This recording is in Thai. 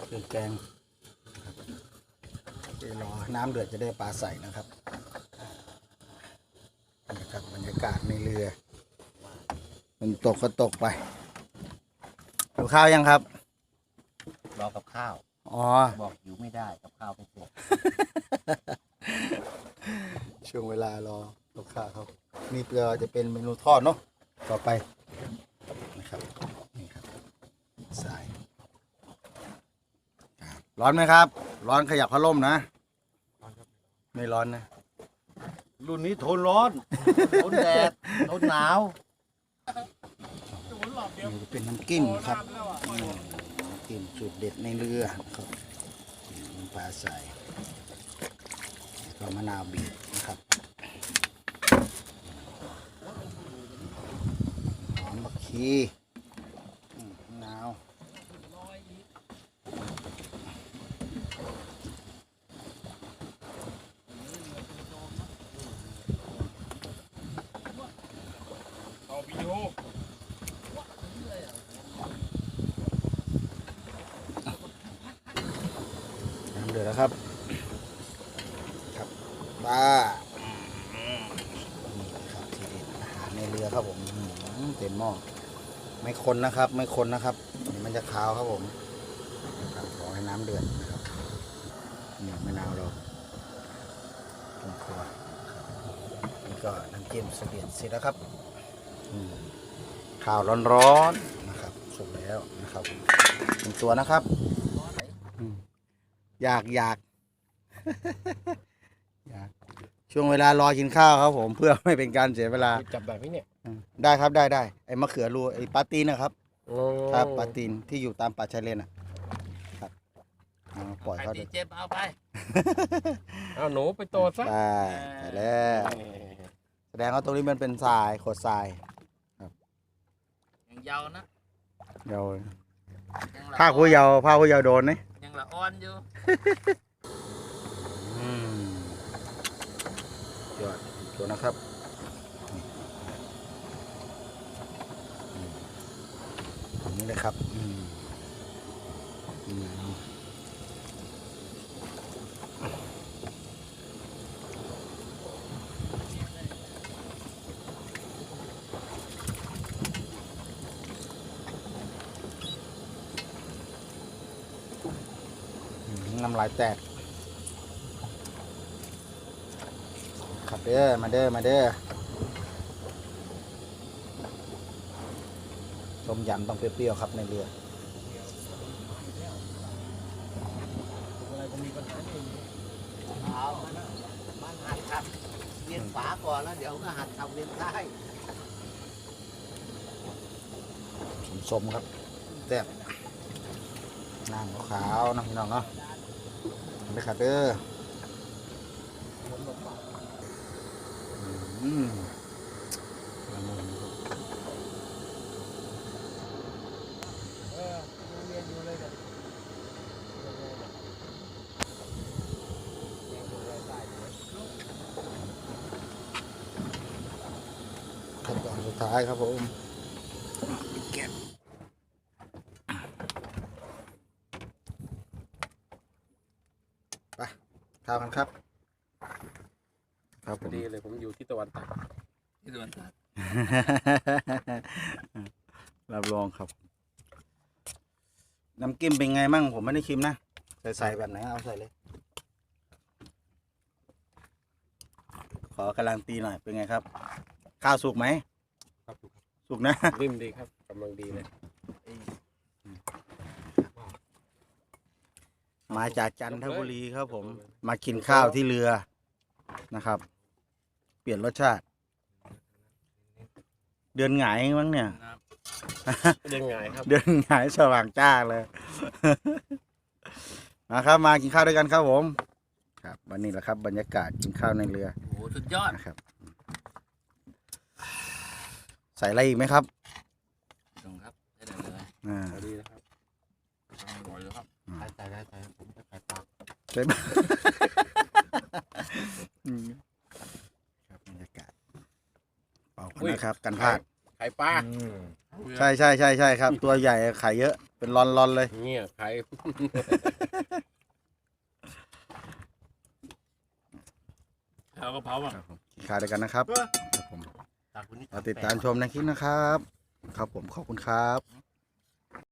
เครื่องแกงเดี๋ยวรอน้ำเดือดจะได้ปลาใส่นะครับบรรยากาศในเรือมันตกก็ตกไปดูข้าวยังครับรอกับข้าวอ๋อบอกอยู่ไม่ได้กับข้าวไม่เสร็จ ช่วงเวลารอกับข้าวครับนี่เปลือจะเป็นเมนูทอดเนาะต่อไปนะครับนี่ครับใส่ร้อนไหมครับร้อนขยับพัดลมนะไม่ร้อนนะรุ่นนี้ทนร้อน ทนแดดทนหนาว นี่เป็นน้ำกิ้มครับน้ำกิ้มสูตรเด็ดในเรือครับน้ำปลาใส่แล้วก็มะนาวบีบนะครับหอมบักชีมะนาวเดือดแล้วครับปลาครับทีเด็ดอาหารในเรือครับผมเต็มหม้อไม่คนนะครับไม่คนนะครับมันจะขาวครับผมขอให้น้ำเดือดนะครับนี่มะนาวเราลงครัวนี่ก็น้ำจิ้มเสด็จเสร็จแล้วครับข้าวร้อนๆนะครับสุกแล้วนะครับเป็นตัวนะครับอยาก ช่วงเวลารอกินข้าวครับผมเพื่อไม่เป็นการเสียเวลาจับแบบนี้เนี่ยได้ครับได้ไอ้มะเขือรูไอ้ปลาตีนนะครับครับปลาตีนที่อยู่ตามป่าชายเลนครับปล่อยเขาเจ็บเอาไป เอาหนูไปโตซะได้แล้วแสดงว่าตรงนี้มันเป็นทรายโขดทรายครับยังยาวนะยาวผ้าผู้เยาว์โดนนี่ยังละอ่อนอยู่ยอดตัวนะครับนี่เลยครับน้ำลายแตกครับเด้อมาเด้อต้มยำต้องเปรี้ยวๆครับในเรือมันหัดขับเรียนฝาก่อนแล้วเดี๋ยวก็หัดขับเรียนท้ายสมครับแซ่บน้ำขาวๆนะพี่น้องเนาะไปขัดเด้อขั้นตอนสุดท้ายครับผมเก็บไปข้าวกันครับพอดีเลยผมอยู่ที่ตะวันตกรับรองครับน้ำกิ้มเป็นไงมั่งผมไม่ได้ชิมนะใส่แบบไหนเอาใส่เลยขอการันตีหน่อยเป็นไงครับข้าวสุกไหมครับสุกนะนิ่มดีครับกำลังดีเลยมาจากจันทบุรีครับผมมากินข้าวที่เรือนะครับเปลี่ยนรสชาติเดือนหงายมั้งเนี่ยเดือนหงายครับเดือนหงายสว่างจ้าเลยนะครับมากินข้าวด้วยกันครับผมครับวันนี้แหละครับบรรยากาศกินข้าวในเรือโอ้สุดยอดนะครับใส่อะไรอีกไหมครับต้องครับได้เลยดีนะครับอร่อยเลยครับใส่ผมจะใส่ปากใส่ครับบรรยากาศเป่ากันนะครับกันพลาดไข่ปลาใช่ครับตัวใหญ่ไข่เยอะ เป็นรอนๆเลย เงี้ยใคร เอากระเพราอ่ะ ครับผมกินข้าวด้วยกันนะครับครับผม ตักคนนี้ เราติดตามชมในคลิปนะครับ ครับผมขอบคุณครับ